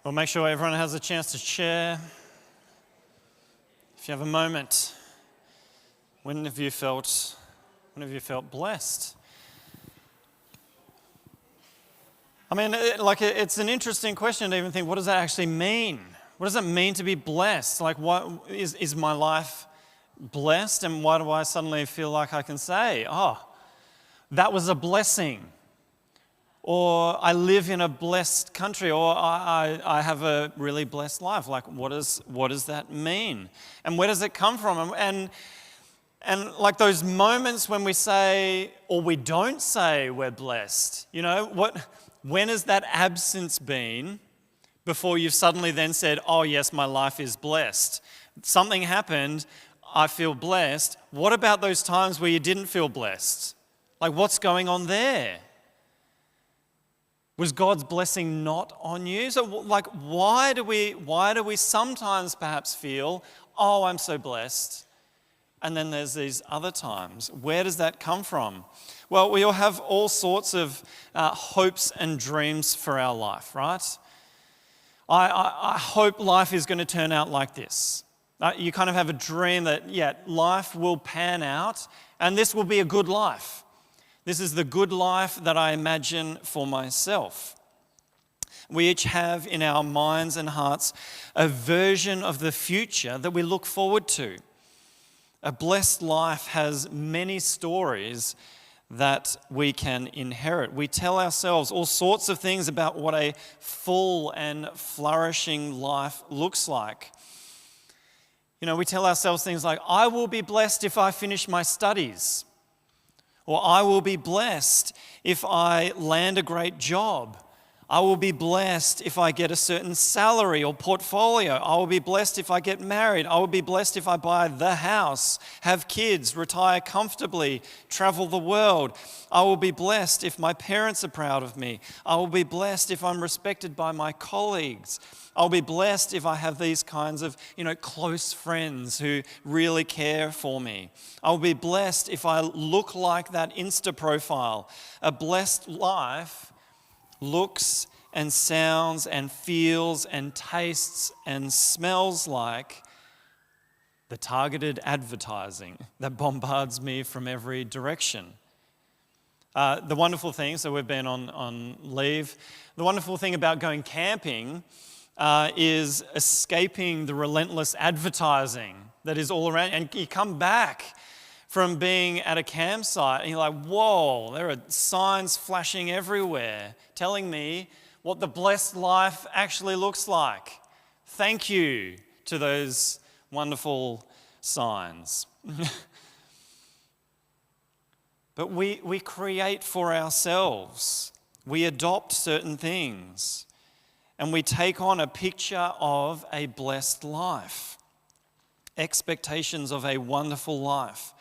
Well, make sure everyone has a chance to share. If you have a moment, when have you felt blessed? I mean, it's an interesting question to even think, what does that actually mean? What does it mean to be blessed? Like, what is my life blessed? And why do I suddenly feel like I can say, oh, that was a blessing? Or I live in a blessed country, or I have a really blessed life. Like, what does that mean? And where does it come from? And like those moments when we say, or we don't say we're blessed, when has that absence been before you've suddenly then said, oh yes, my life is blessed? Something happened, I feel blessed. What about those times where you didn't feel blessed? Like, what's going on there? Was God's blessing not on you? So, like, why do we sometimes perhaps feel, oh, I'm so blessed, and then there's these other times? Where does that come from? Well, we all have all sorts of hopes and dreams for our life, right? I hope life is going to turn out like this. You kind of have a dream that, life will pan out, and this will be a good life. This is the good life that I imagine for myself. We each have in our minds and hearts a version of the future that we look forward to. A blessed life has many stories that we can inherit. We tell ourselves all sorts of things about what a full and flourishing life looks like. We tell ourselves things like, I will be blessed if I finish my studies. Or I will be blessed if I land a great job. I will be blessed if I get a certain salary or portfolio. I will be blessed if I get married. I will be blessed if I buy the house, have kids, retire comfortably, travel the world. I will be blessed if my parents are proud of me. I will be blessed if I'm respected by my colleagues. I'll be blessed if I have these kinds of, close friends who really care for me. I'll be blessed if I look like that Insta profile. A blessed life looks and sounds and feels and tastes and smells like the targeted advertising that bombards me from every direction. The wonderful thing, so we've been on leave, the wonderful thing about going camping is escaping the relentless advertising that is all around. And you come back from being at a campsite and you're like, whoa, there are signs flashing everywhere telling me what the blessed life actually looks like. Thank you to those wonderful signs. But we create for ourselves. We adopt certain things. And we take on a picture of a blessed life, expectations of a wonderful life.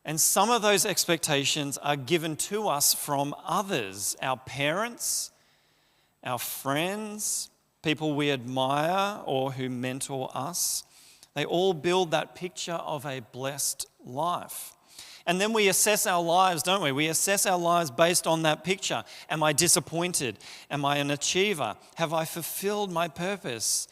And some of those expectations are given to us from others, our parents, our friends, people we admire or who mentor us. They all build that picture of a blessed life. And then we assess our lives, don't we? We assess our lives based on that picture. Am I disappointed? Am I an achiever? Have I fulfilled my purpose?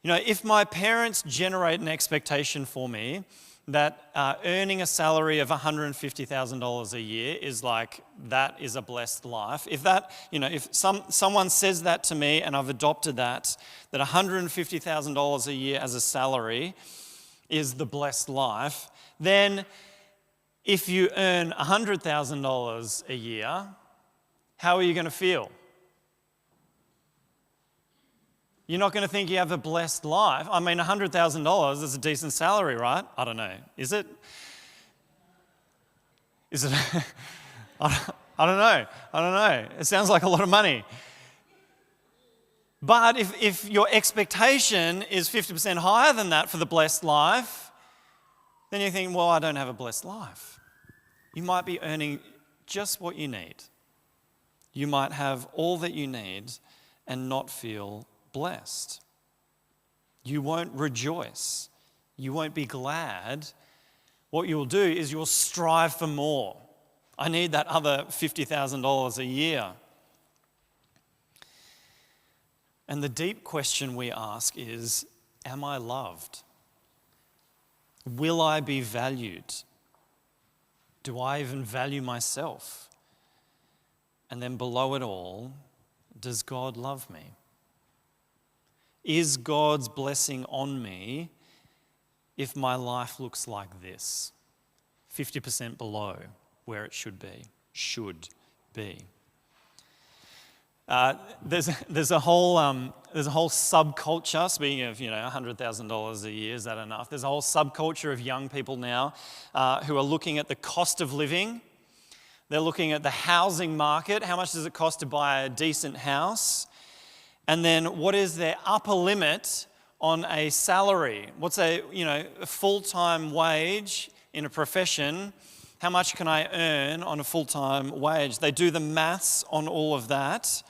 If my parents generate an expectation for me that earning a salary of $150,000 a year is like, that is a blessed life. If someone says that to me and I've adopted that $150,000 a year as a salary is the blessed life, then if you earn $100,000 a year, how are you going to feel? You're not going to think you have a blessed life. I mean, $100,000 is a decent salary, right? I don't know. Is it? I don't know. It sounds like a lot of money. But if your expectation is 50% higher than that for the blessed life, then you think, well, I don't have a blessed life. You might be earning just what you need. You might have all that you need and not feel blessed. You won't rejoice. You won't be glad. What you'll do is you'll strive for more. I need that other $50,000 a year. And the deep question we ask is, am I loved? Will I be valued? Do I even value myself? And then below it all, does God love me? Is God's blessing on me if my life looks like this? 50% below where it should be. There's a whole subculture. Speaking of $100,000 a year, is that enough? There's a whole subculture of young people now who are looking at the cost of living. They're looking at the housing market. How much does it cost to buy a decent house? And then what is their upper limit on a salary? What's a full-time wage in a profession? How much can I earn on a full-time wage? They do the maths on all of that,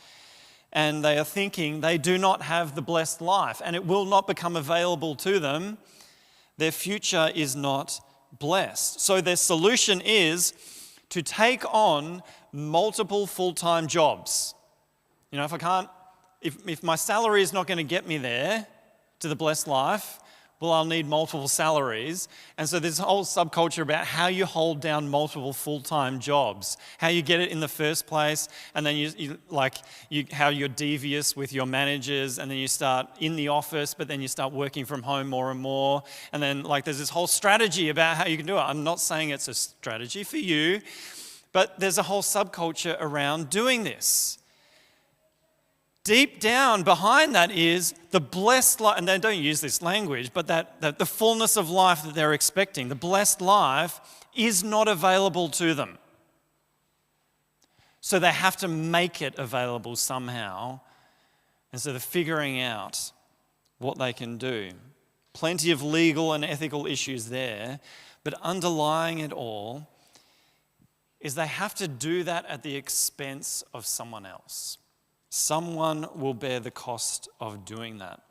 and they are thinking they do not have the blessed life, and it will not become available to them. Their future is not blessed. So their solution is to take on multiple full-time jobs. If my salary is not going to get me there to the blessed life, well, I'll need multiple salaries. And so there's a whole subculture about how you hold down multiple full-time jobs, how you get it in the first place, and then how you're devious with your managers, and then you start in the office, but then you start working from home more and more. And then there's this whole strategy about how you can do it. I'm not saying it's a strategy for you, but there's a whole subculture around doing this. Deep down behind that is the blessed life, and they don't use this language, but that the fullness of life that they're expecting, the blessed life, is not available to them. So they have to make it available somehow, instead of figuring out what they can do. Plenty of legal and ethical issues there, but underlying it all is they have to do that at the expense of someone else. Someone will bear the cost of doing that.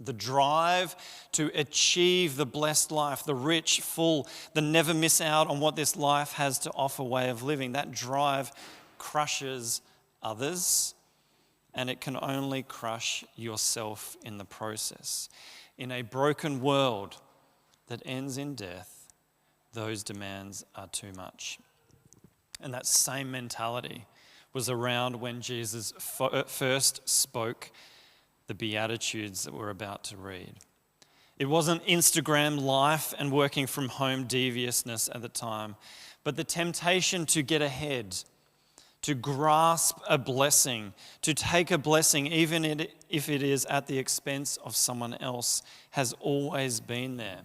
The drive to achieve the blessed life, the rich, full, the never miss out on what this life has to offer way of living, that drive crushes others, and it can only crush yourself in the process. In a broken world that ends in death, those demands are too much. And that same mentality was around when Jesus first spoke the Beatitudes that we're about to read. It wasn't Instagram life and working from home deviousness at the time, but the temptation to get ahead, to grasp a blessing, to take a blessing even if it is at the expense of someone else, has always been there.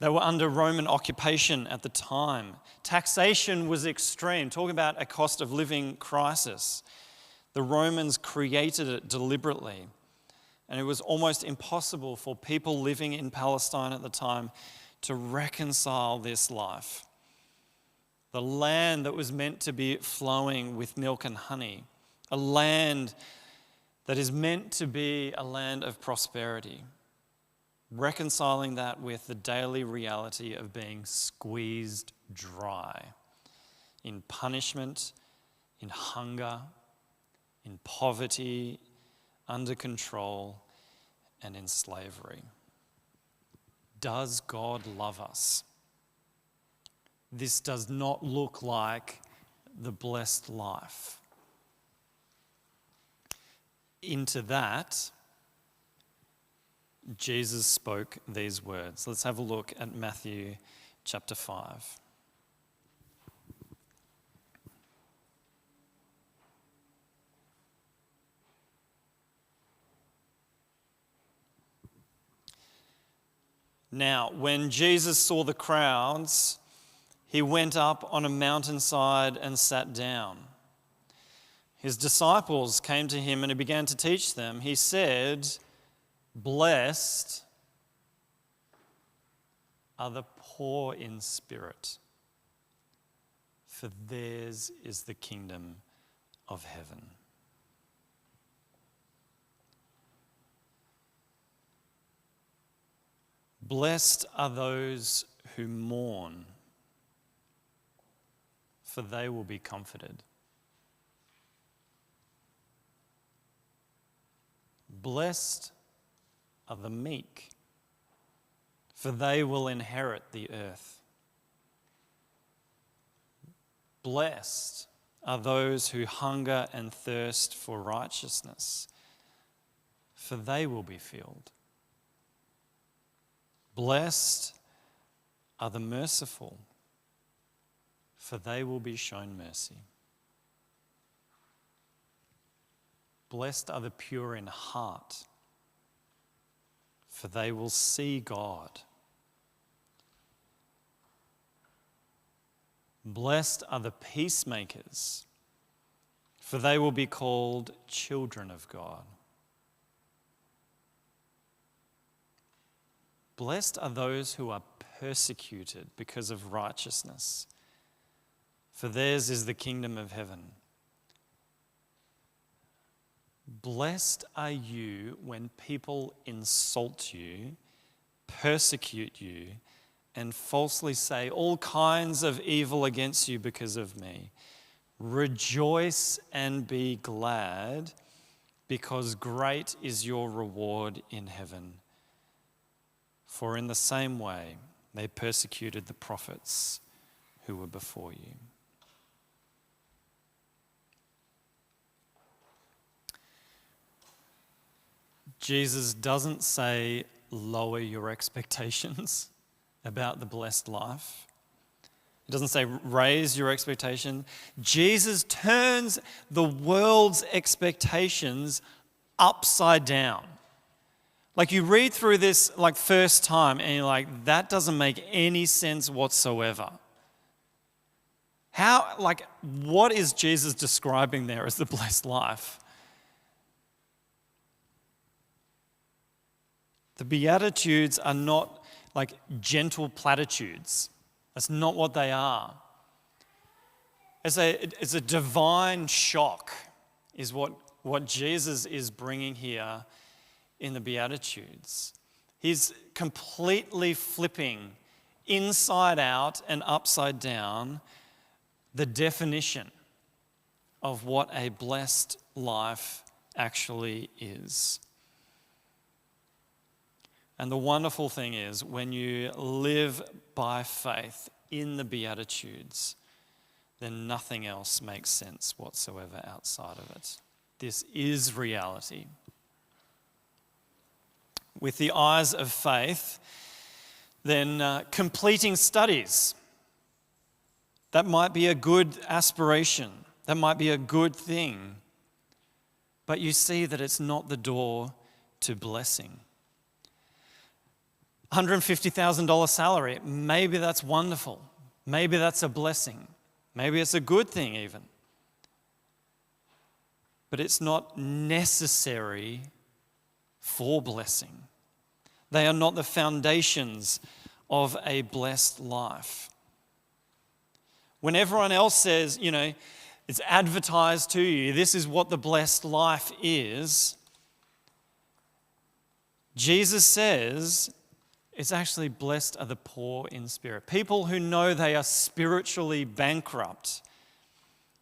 They were under Roman occupation at the time. Taxation was extreme. Talk about a cost of living crisis. The Romans created it deliberately. And it was almost impossible for people living in Palestine at the time to reconcile this life. The land that was meant to be flowing with milk and honey. A land that is meant to be a land of prosperity. Reconciling that with the daily reality of being squeezed dry in punishment, in hunger, in poverty, under control, and in slavery. Does God love us? This does not look like the blessed life. Into that, Jesus spoke these words. Let's have a look at Matthew chapter 5. Now, when Jesus saw the crowds, he went up on a mountainside and sat down. His disciples came to him and he began to teach them. He said, "Blessed are the poor in spirit, for theirs is the kingdom of heaven." Blessed are those who mourn, for they will be comforted. Blessed are the meek, for they will inherit the earth. Blessed are those who hunger and thirst for righteousness, for they will be filled. Blessed are the merciful, for they will be shown mercy. Blessed are the pure in heart, for they will see God. Blessed are the peacemakers, for they will be called children of God. Blessed are those who are persecuted because of righteousness, for theirs is the kingdom of heaven. Blessed are you when people insult you, persecute you, and falsely say all kinds of evil against you because of me. Rejoice and be glad, because great is your reward in heaven. For in the same way they persecuted the prophets who were before you. Jesus doesn't say lower your expectations about the blessed life. He doesn't say raise your expectation. Jesus turns the world's expectations upside down. Like, you read through this like first time and you're like, that doesn't make any sense whatsoever. What is Jesus describing there as the blessed life? The Beatitudes are not like gentle platitudes. That's not what they are. It's a divine shock is what Jesus is bringing here in the Beatitudes. He's completely flipping inside out and upside down the definition of what a blessed life actually is. And the wonderful thing is, when you live by faith in the Beatitudes, then nothing else makes sense whatsoever outside of it. This is reality. With the eyes of faith, then completing studies, that might be a good aspiration. That might be a good thing. But you see that it's not the door to blessing. $150,000 salary, maybe that's wonderful. Maybe that's a blessing. Maybe it's a good thing even. But it's not necessary for blessing. They are not the foundations of a blessed life. When everyone else says, it's advertised to you, this is what the blessed life is, Jesus says, it's actually blessed are the poor in spirit. People who know they are spiritually bankrupt.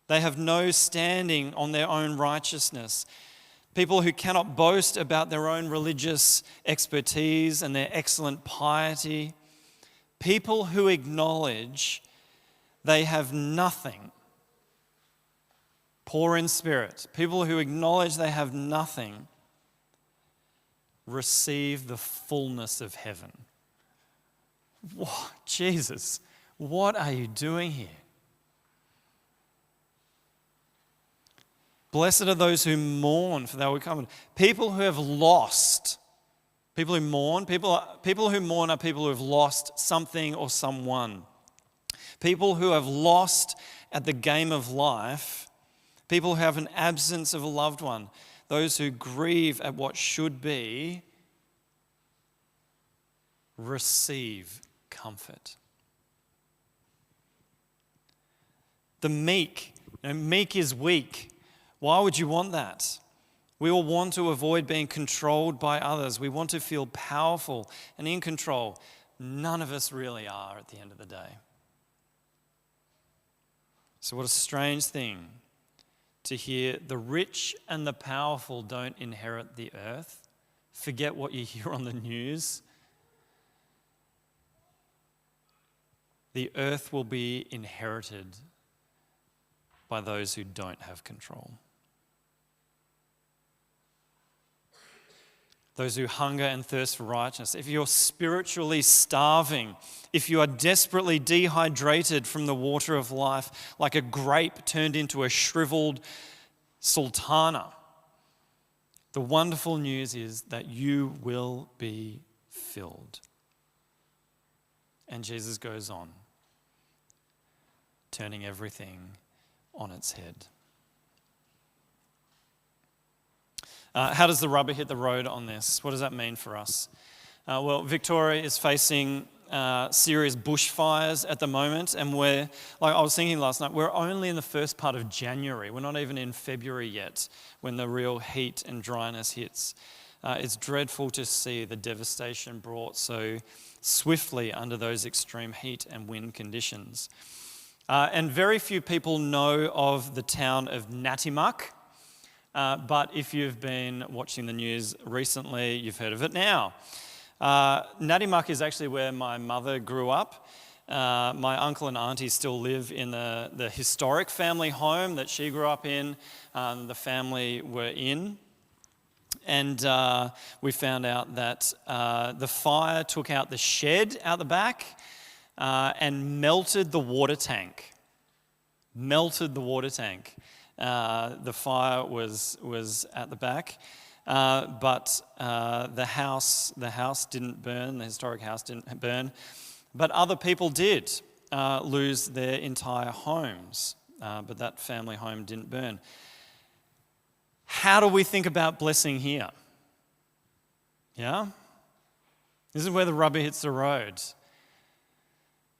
They have no standing on their own righteousness. People who cannot boast about their own religious expertise and their excellent piety. People who acknowledge they have nothing. Poor in spirit. People who acknowledge they have nothing receive the fullness of heaven. What? Jesus, what are you doing here? Blessed are those who mourn, for they will be comforted. People who have lost. People who mourn. People who mourn are people who have lost something or someone. People who have lost at the game of life. People who have an absence of a loved one. Those who grieve at what should be receive comfort. The meek. Meek is weak. Why would you want that? We all want to avoid being controlled by others. We want to feel powerful and in control. None of us really are at the end of the day. So what a strange thing to hear the rich and the powerful don't inherit the earth. Forget what you hear on the news. The earth will be inherited by those who don't have control. Those who hunger and thirst for righteousness. If you're spiritually starving, if you are desperately dehydrated from the water of life, like a grape turned into a shriveled sultana, the wonderful news is that you will be filled. And Jesus goes on, turning everything on its head. How does the rubber hit the road on this? What does that mean for us? Well, Victoria is facing serious bushfires at the moment, and like I was thinking last night, we're only in the first part of January. We're not even in February yet when the real heat and dryness hits. It's dreadful to see the devastation brought so swiftly under those extreme heat and wind conditions. And very few people know of the town of Natimuck. But if you've been watching the news recently, you've heard of it now. Natimuck is actually where my mother grew up. My uncle and auntie still live in the historic family home that she grew up in, the family were in. And we found out that the fire took out the shed out the back and melted the water tank. The fire was at the back, but the house didn't burn. The historic house didn't burn, but other people did lose their entire homes. But that family home didn't burn. How do we think about blessing here? Yeah, this is where the rubber hits the road.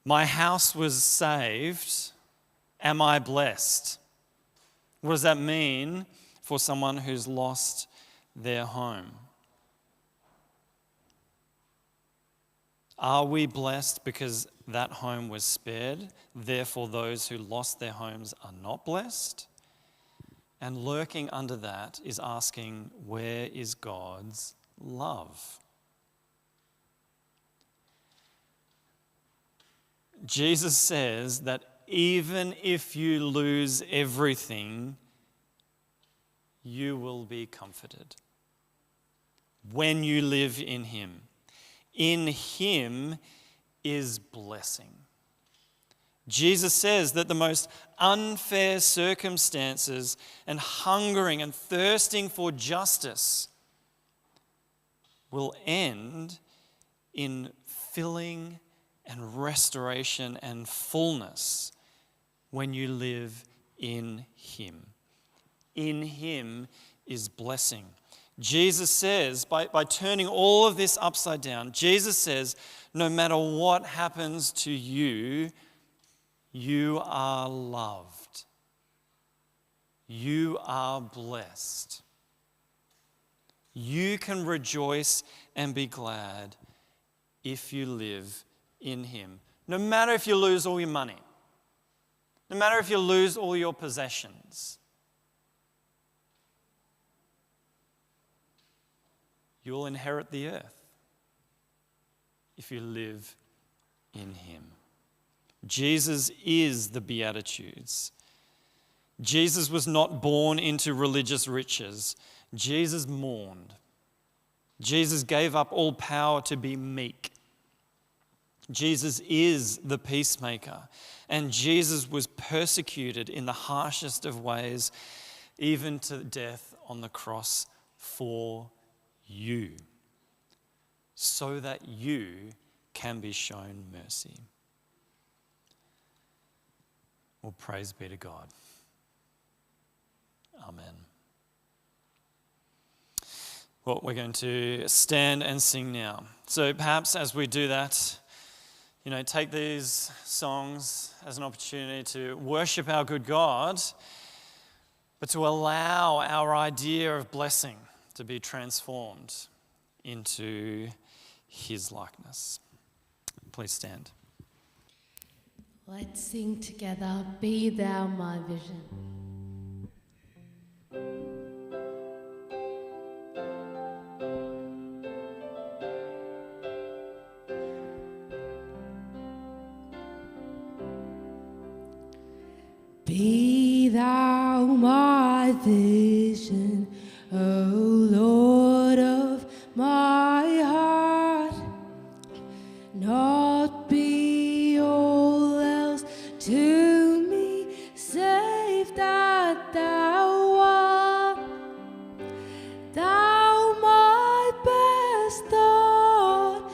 My house was saved. Am I blessed? What does that mean for someone who's lost their home? Are we blessed because that home was spared? Therefore, those who lost their homes are not blessed? And lurking under that is asking, where is God's love? Jesus says that even if you lose everything, you will be comforted when you live in Him. In Him is blessing. Jesus says that the most unfair circumstances and hungering and thirsting for justice will end in filling and restoration and fullness when you live in Him. In Him is blessing. Jesus says, by turning all of this upside down, Jesus says, no matter what happens to you, you are loved. You are blessed. You can rejoice and be glad if you live in Him. No matter if you lose all your money, no matter if you lose all your possessions, you'll inherit the earth if you live in Him. Jesus is the Beatitudes. Jesus was not born into religious riches. Jesus mourned. Jesus gave up all power to be meek. Jesus is the peacemaker, and Jesus was persecuted in the harshest of ways, even to death on the cross for you, so that you can be shown mercy. Well, praise be to God. Amen. Well, we're going to stand and sing now. So perhaps as we do that, take these songs as an opportunity to worship our good God, but to allow our idea of blessing to be transformed into His likeness. Please stand. Let's sing together, Be Thou My Vision. Be thou my vision, O Lord of my heart, not be